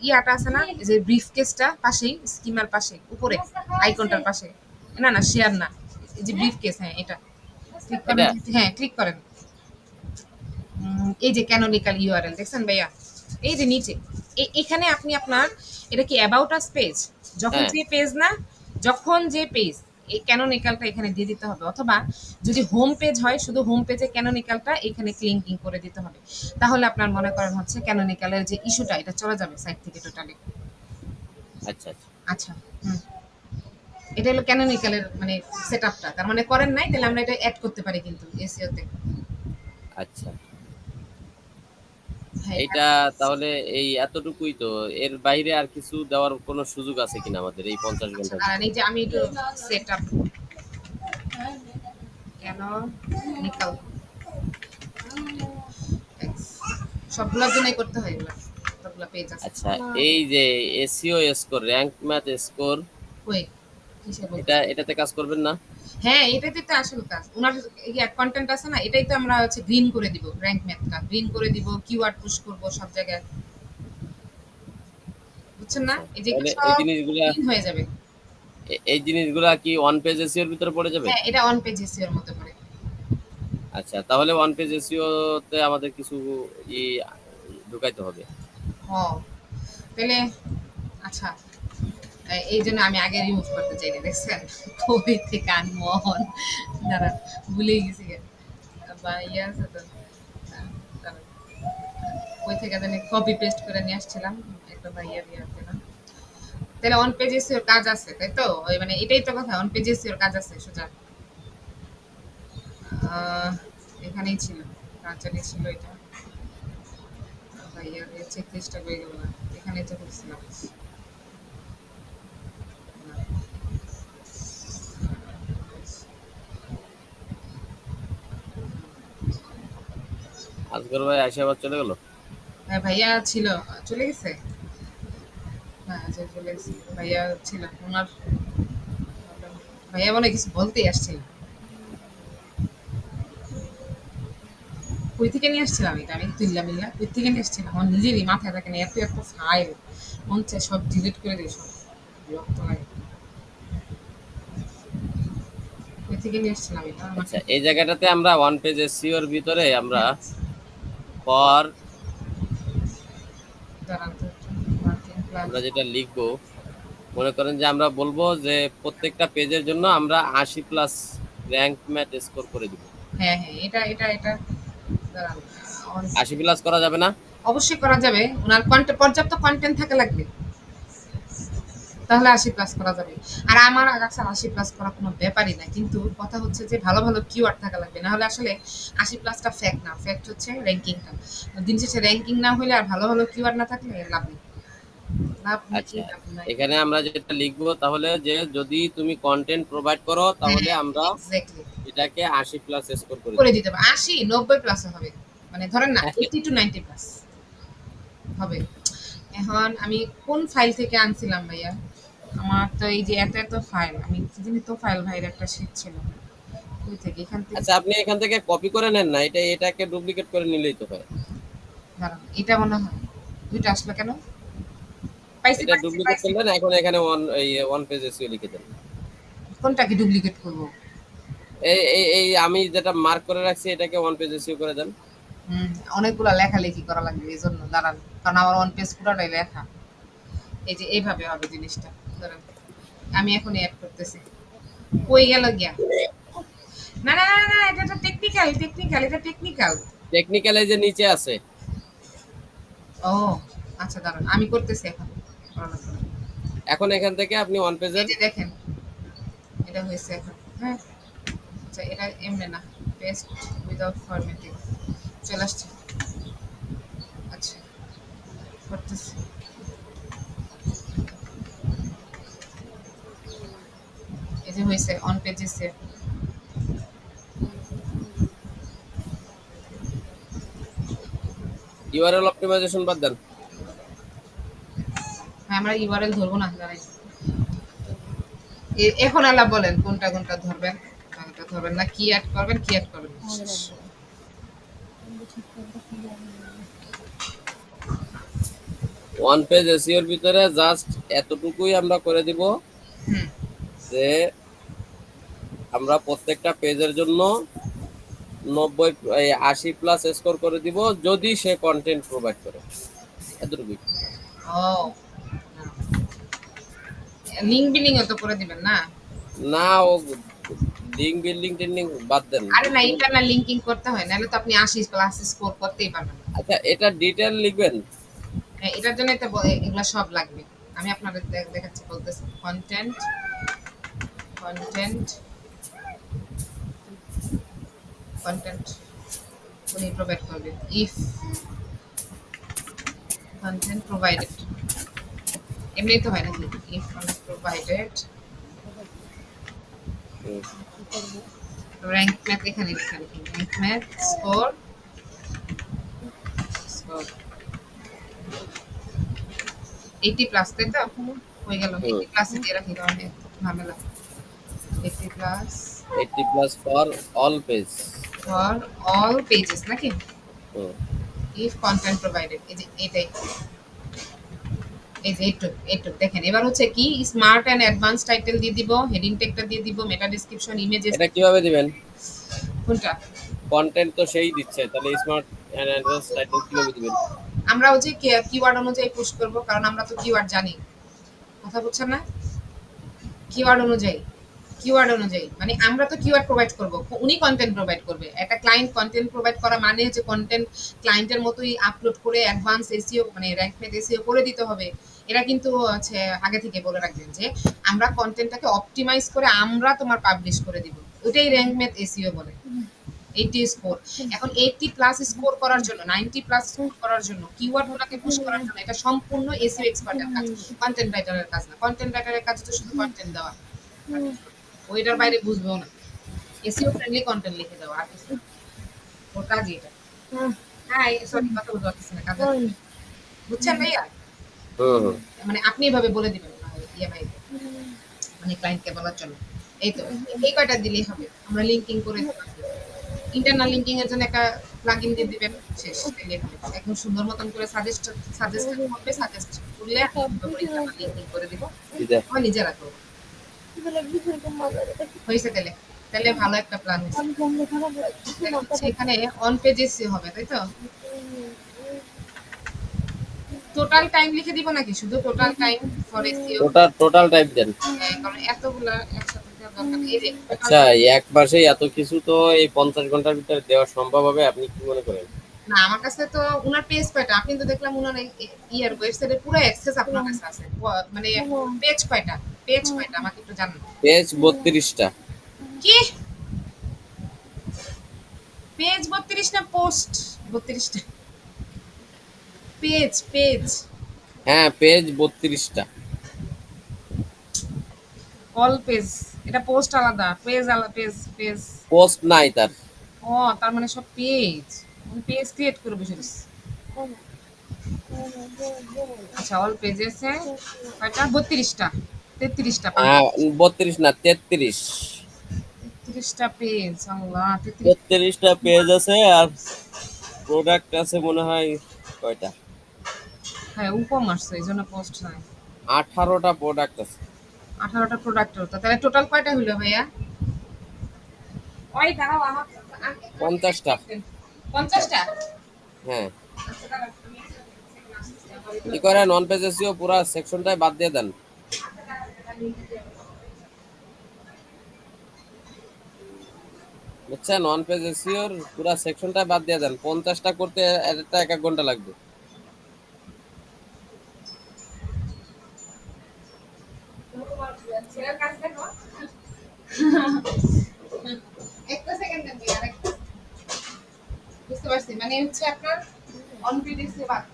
ইয়াটা আছে না, এই যে ব্রিফ কেসটা পাশেই, স্কিমার পাশে উপরে আইকনটার পাশে, না না শেয়ার না, এই যে ব্রিফ কেস, হ্যাঁ এটা ক্লিক করেন, এটা হ্যাঁ ক্লিক করেন। এই যে ক্যানোনিকাল ইউআরএল দেখছেন ভাইয়া, এই যে নিচে এখানে আপনি আপনার, এটা কি অ্যাবাউট আস পেজ, যখন হ্যাঁ। যে পেজ না, যখন যে পেজ, এই ক্যানোনিকালটা এখানে দিয়ে দিতে হবে, অথবা যদি হোম পেজ হয় শুধু হোম পেজে ক্যানোনিকালটা এখানে ক্লিঙ্কিং করে দিতে হবে, তাহলে আপনার মনে করেন হচ্ছে ক্যানোনিকালের যে ইস্যুটা এটা চলে যাবে সাইট থেকে টোটালি। আচ্ছা আচ্ছা আচ্ছা, হুম, এটা হলো ক্যানোনিকালের মানে সেটআপটা, তার মানে করেন নাই, তাহলে আমরা এটা অ্যাড করতে পারি কিন্তু এসইও তে। আচ্ছা। হ্যাঁ, এইটা তাহলে এই এতটুকুই তো, এর বাইরে আর কিছু দেওয়ার কোনো সুযোগ আছে কিনা আমাদের এই 50 আচ্ছা ঘন্টার দাঁড়ান, ভিতরে? এই যে আমি একটু সেটআপ কেন নিকাল সবগুলোর জন্যই করতে হয় এগুলো, সবগুলো পেজ আছে। আচ্ছা, এই যে SEO score, rank math score, ওই কিসে বলতেছে? এটাতে কাজ করবেন না? হ্যাঁ, এটাই তো আসল কাজ। উনার এই যে কন্টেন্ট আছে না, এটাই তো আমরা হচ্ছে গ্রিন করে দিব, র‍্যাঙ্ক ম্যাথটা গ্রিন করে দিব, কিওয়ার্ড পুশ করব সব জায়গায়, বুঝছেন না? আচ্ছা, এই যে তাহলে এই সব জিনিসগুলা, গ্রিন হয়ে যাবে। এই জিনিসগুলা কি ওয়ান পেজ এসইওর ভিতরে পড়ে যাবে? হ্যাঁ, এটা অন পেজ এসইও এর মতো করে। আচ্ছা, তাহলে ওয়ান পেজ এসইও তে আমাদের কিছু ই ঢুকাইতে হবে। ও, তাহলে আচ্ছা, এই জন্য আমি আগে রিমুভ করতে চাইনি, দেখছেন? কই থেকে আনমোহন, দাঁড়ান ভুলেই গেছি গে। বা ইয়ে আছে তো, দাঁড়ান, কই থেকে জানি কপি পেস্ট করে নিয়ে আসছিলাম, একটা ভাইয়ার ইয়ে দিলাম। তাহলে অন পেজ এসিওর কাজ আছে, তাই তো? ওই মানে এটাই তো কথা, অন পেজ এসিওর কাজ আছে সোজা। এখানেই ছিল, কাজটাই ছিল এটা। ভাইয়ার চেক লিস্টটা হয়ে গেল না, এখানেই তো করছিলাম। আজগর ভাই আইসা আবার চলে গেল। হ্যাঁ ভাইয়া ছিল, চলে গেছে। হ্যাঁ আচ্ছা, চলে গেছে ভাইয়া, ছিল ওনার, ভাইয়া মনে হয় কিছু বলতেই আসছিল। কই থেকে নিয়ে আসছিলাম এটা, আমি তুল্লা মিল্লা কই থেকে নিয়ে আসছিলাম, আমার নিজেরই মাথায় থাকে না, এত এত ফাইল মন চায় সব ডিলিট করে দিই, সব বিরক্ত লাগে। কই থেকে নিয়ে আসছিলাম এটা আমাকে, আচ্ছা, এই জায়গাটাতে আমরা ওয়ান পেজ এসইওর ভিতরে আমরা ফর, দাঁড়ান তো একটু, মার্কিং প্ল্যান। আমরা যেটা লিখবো, মনে করেন যে আমরা বলবো যে প্রত্যেকটা পেজের জন্য আমরা 80 প্লাস র‍্যাঙ্ক ম্যাথ স্কোর করে দিব। হ্যাঁ হ্যাঁ, এটা এটা এটা দাঁড়ান, 80 প্লাস করা যাবে না? অবশ্যই করা যাবে, ওনার পর্যাপ্ত কন্টেন্ট থাকা লাগবে, তাহলে 80+ করা যাবে। আর আমার কাছে 80+ করা কোনো ব্যাপারই না, কিন্তু কথা হচ্ছে যে ভালো ভালো কিওয়ার্ড থাকা লাগবে, না হলে আসলে 80+টা ফ্যাক্ট না, ফ্যাক্ট হচ্ছে র্যাঙ্কিংটা। দিন শেষে র্যাঙ্কিং না হলে আর ভালো ভালো কিওয়ার্ড না থাকলে লাভ নেই, লাভ নেই, আচ্ছা, লাভ নাই। এখানে আমরা যেটা লিখবো তাহলে, যে যদি তুমি কন্টেন্ট প্রোভাইড করো তাহলে হ্যাঁ আমরা এক্স্যাক্টলি, এটাকে 80 প্লাস স্কোর করে করে দিব। দিতে হবে 80-90+ হবে, মানে ধরেন না 80 to 90+ হবে। এখন আমি কোন ফাইল থেকে আনছিলাম ভাইয়া, আমার তো এই যে এত এত ফাইল, আমি কি জানি তো ফাইল ভাইয়ের একটা শীট ছিল, কই থেকে, এখান থেকে। আচ্ছা, আপনি এখান থেকে কপি করে নেন না, এটাকে ডুপ্লিকেট করে নিলেই তো হয়। দাঁড়ান, এটা মনে হয় দুইটা আসলো কেন, পাইছি এটা পাইছি ডুপ্লিকেট পাইছি। করলেন, এখন এখানে ওয়ান পেজ এসইও লিখে দেন। কোনটাকে ডুপ্লিকেট করব? এই আমি যেটা মার্ক করে রাখছি এটাকে ওয়ান পেজ এসইও করে দেন। হুম, অনেকগুলা লেখালেখি করা লাগবে এই জন্য, দাঁড়ান, কারণ আমার ওয়ান পেজ পুরোটাই লেখা। এই যে এইভাবে হবে জিনিসটা, দাঁড়ান আমি এখন অ্যাড করতেছি। কই গেল গিয়া? না না না না, এটা তো টেকনিক্যাল, টেকনিক্যাল, এটা টেকনিক্যাল। টেকনিক্যাল এই যে নিচে আছে। ও আচ্ছা, দাঁড়ান আমি করতেছি এখন, করা লাগবে না। এখন এখান থেকে আপনি ওয়ান এই পেজের, যে দেখেন, এটা হয়েছে এখন, হ্যাঁ। আচ্ছা, এটা এমনি না, পেস্ট উইদাউট ফরম্যাটিং চলে আসছে। আচ্ছা, করতেছি। এই যে হয়েছে অন পেজে সেভ। ইউআরএল অপটিমাইজেশন বাদ দেন। আমরা ইউআরএল ধরবো না জানেন। এখন আলা বলেন কোনটা কোনটা ধরবেন, কোনটা ধরবেন না, কি অ্যাড করবেন, কি অ্যাড করবেন। ওয়ান পেজ এসইওর ভিতরে জাস্ট এতটুকুই আমরা করে দিব হুম, যে আমরা প্রত্যেকটা পেজের জন্য 80+ স্কোর করে দিব যদি সে কন্টেন্ট প্রোভাইড করে, এতটুকুই। ও লিঙ্ক বিলিং তো করে দিবেন না? না, ও লিঙ্ক বিল্ডিং টিল্ডিং বাদ দেন। আরে না, ইন্টারনাল লিঙ্কিং করতে হয়, নাহলে তো আপনি 80+ স্কোর করতেই পারবেন না। আচ্ছা, এটা ডিটেল লিখবেন। হ্যাঁ, এটার জন্য তো এগুলা সব লাগবে। আমি আপনাদের দেখাচ্ছি, বলতেছি কন্টেন্ট কন্টেন্ট কন্টেন্ট উনি প্রোভাইড করবে। ইফ কন্টেন্ট প্রোভাইডেড, এমনি তো হয় নাকি? If content provided rank math, এখানে লিখেন র্যাঙ্ক ম্যাথ স্কোর স্কোর 80+, তাই তো? হয়ে গেল 80+ দিয়ে রাখি, কারণ ঝামেলা। 80+ for all page. For all pages নাকি? ইফ কন্টেন্ট প্রোভাইডেড, এই যে এটাই, এই যে এইটুক দেখেন। এবার হচ্ছে কি, স্মার্ট এন্ড অ্যাডভান্স টাইটেল দিয়ে দিব, হেডিং ট্যাগটা দিয়ে দিব, মেটা ডেসক্রিপশন, ইমেজেস। এটা কিভাবে দিবেন? কোনটা? কন্টেন্ট তো সেই দিচ্ছে, তাহলে স্মার্ট এন্ড অ্যাডভান্স টাইটেল কিভাবে দিবেন? আমরা হচ্ছে কিওয়ার্ড অনুযায়ী পুশ করব, কারণ আমরা তো কিওয়ার্ড জানি। কথা বুঝছেন না? কিওয়ার্ড অনুযায়ী মানে আমরা তো কিওয়ার্ড প্রোভাইড করব, উনি কন্টেন্ট প্রোভাইড করবে। একটা ক্লায়েন্ট কন্টেন্ট প্রোভাইড করা মানে হচ্ছে কন্টেন্ট ক্লায়েন্টের মতোই আপলোড করে অ্যাডভান্স এসইও মানে র‍্যাঙ্ক ম্যাথ এসইও করে দিতে হবে। এটা কিন্তু হচ্ছে আগে থেকে বলে রাখবেন যে আমরা কন্টেন্টটাকে অপটিমাইজ করে আমরা তোমার পাবলিশ করে দিব, ওটাই র‍্যাঙ্ক ম্যাথ এসইও বলে। 80 স্কোর, এখন 80+ স্কোর করার জন্য, 90+ স্কোর করার জন্য, কিওয়ার্ডগুলোকে পুশ করার জন্য, এটা সম্পূর্ণ এসইও এক্সপার্টের কাজ, কন্টেন্ট রাইটারের কাজ না। কন্টেন্ট রাইটারের কাজ তো শুধু কন্টেন্ট দেওয়া, ওইটার বাইরে বুঝবেও না। এসইও ফ্রেন্ডলি কন্টেন্ট লিখে দাও, আর কিছু না। ওর কাজই এটা। হ্যাঁ, সরি, কথা বলতে পারতেছি না, কাজে বুঝছেন ভাইয়া? মানে আপনি এভাবে বলে দিবেন না ইয়ে ভাই, মানে ক্লায়েন্টকে বলার জন্য। এই তো, এই কয়টা দিলেই হবে। আমরা লিঙ্কিং করে দিতে পারবো। ইন্টারনাল লিঙ্কিং এর জন্য একটা প্লাগইন দিয়ে দিবেন, শেষ। একদম সুন্দর মতন করে সাজেস্ট করবে, সাজেস্ট করলে আমি ইন্টারনাল লিঙ্কিং করে দিব, আমি নিজেরা করব। হয়েছে তাহলে, তাহলে ভালো একটা প্ল্যান হয়েছে। এখানে অন পেজ এসইও হবে, তাই তো? টোটাল টাইম লিখে দিব নাকি শুধু total time for SEO? Total type দেন। কারণ এতগুলা একসাথে দেওয়া দরকার নেই। এই যে আচ্ছা, এক মাসে এত কিছু তো এই 50 ঘন্টার ভিতরে দেওয়া সম্ভব হবে, আপনি কি মনে করেন? না, আমার কাছে তো উনার পেজ কয়টা? আপনি তো দেখলাম উনার ইয়ার ওয়েবসাইটে পুরো অ্যাক্সেস আপনার কাছে আছে। মানে পেজ কয়টা? পেজ কয়টা আমাকে একটু জানান। পেজ 32টা। কি? পেজ 32 না পোস্ট 32টা? পেজ হ্যাঁ, পেজ 32টা। অল পেজ, এটা পোস্ট আলাদা, পেজ আলাদা, পেজ। পোস্ট নাই তার। ও, তার মানে সব পেজ, আমি পেজ ক্রিয়েট করে বসে দিচ্ছি। আচ্ছা, অল পেজেসে কয়টা? 32টা, 33টা, 32 না, 33। 33টা পেজ। আল্লাহ, 33টা পেজ আছে, আর প্রোডাক্ট আছে মনে হয় কয়টা? হ্যাঁ, উপমার্স, এই জন্য পোস্ট নাই। 18টা প্রোডাক্ট আছে। 18টা প্রোডাক্ট হতো, তাহলে টোটাল কয়টা হইলো ভাইয়া? ওই দাঁড়াও, আমার 50টা। 50টা? হ্যাঁ, কি করে নন পেজ এসইও পুরো সেকশনটাই বাদ দিয়ে দেন। বুঝছেন, নন পেজ এসইওর পুরো সেকশনটাই বাদ দিয়ে দেন। 50টা করতে একটা 1 ঘন্টা লাগবে। একটা সেকেন্ড দেন ভাইয়া, আরেকটা। বুঝতে পারছি, মানে হচ্ছে আপনার অন পেজ এসে বাদ।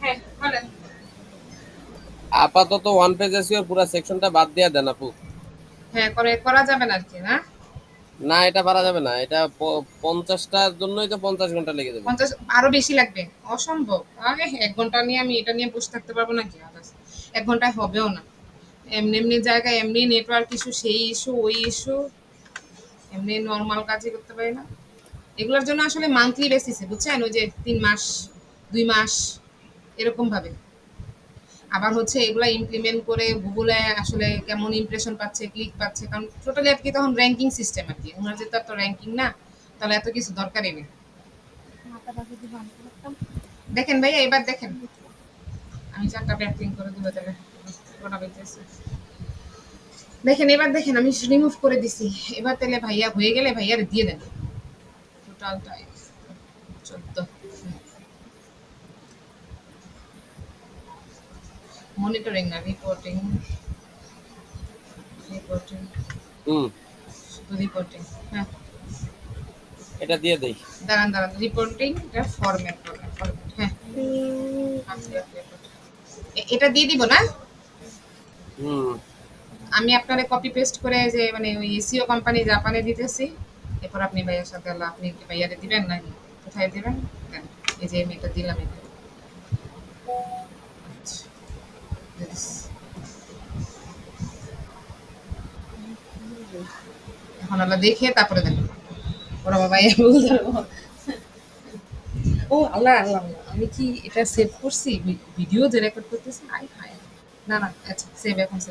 হ্যাঁ, বলেন। আপাতত ওয়ান পেজ এসইওর পুরো সেকশনটা বাদ দিয়ে দেন আপু। হ্যাঁ, করা যাবে না আর কি, না? না, এটা পারা যাবে না। এটা 50টার জন্যই তো 50 ঘন্টা লেগে যাবে। 50 আরো বেশি লাগবে, অসম্ভব। আরে 1 ঘন্টা নিয়ে আমি এটা নিয়ে বসে থাকতে পারবো নাকি? 1 ঘন্টায় হবেও না। এমনি এমনি জায়গায় এমনি নেটওয়ার্ক ইস্যু, সেই ইস্যু, ওই ইস্যু, এমনি নর্মাল কাজই করতে পারি না। এগুলোর জন্য আসলে মান্থলি বেসিসে, বুঝছেন, ওই যে 3 মাস, 2 মাস, এরকম ভাবে। আবার হচ্ছে এগুলা ইমপ্লিমেন্ট করে গুগলে আসলে কেমন ইমপ্রেশন পাচ্ছে, ক্লিক পাচ্ছে, কারণ টোটালি আর কি তখন র্যাঙ্কিং সিস্টেম আর কি। ওনার যেটা তো র্যাঙ্কিং না, তাহলে এত কিছু দরকারই নেই। মাথা পাশে দিয়ে বাঁধতে পারতাম। দেখেন ভাইয়া, এবার দেখেন, আমি 4টা ব্যাকলিং করে দেবো তাহলে। ওটা বেঁচেছে। দেখেন, এবার দেখেন আমি রিমুভ করে দিছি। এবার তাহলে ভাইয়া হয়ে গেলে ভাইয়ার দিয়ে দেন টোটাল টাইম 14। মনিটরিং না, রিপোর্টিং। রিপোর্টিং, হুম, শুধু রিপোর্টিং। হ্যাঁ, এটা দিয়ে দেই। দাঁড়ান দাঁড়ান, রিপোর্টিং এটা ফরম্যাট করবেন, ফরম্যাট। হ্যাঁ, এটা দিয়ে দিব না? হুম, আমি আপনারে কপি পেস্ট করে যে মানে ওই এসিও কোম্পানি জাপানে দিতেছি। এরপর আপনি ভাইয়ার সাথে আল্লাহ, আপনি কি ভাইয়ারে দিবেন না কোথায় দিবেন দেন। এই যে আমি এটা দিলাম, এটা আচ্ছা, দিস। এখন আল্লাহ দেখে তারপরে দেন। ওরা বাবা এ বলতে পারবো। ও আল্লাহ আল্লাহ আল্লাহ, আমি কি এটা সেভ করছি? ভিডিও যে রেকর্ড করতেছি, আই হায়। না না, আচ্ছা সেভ, এখন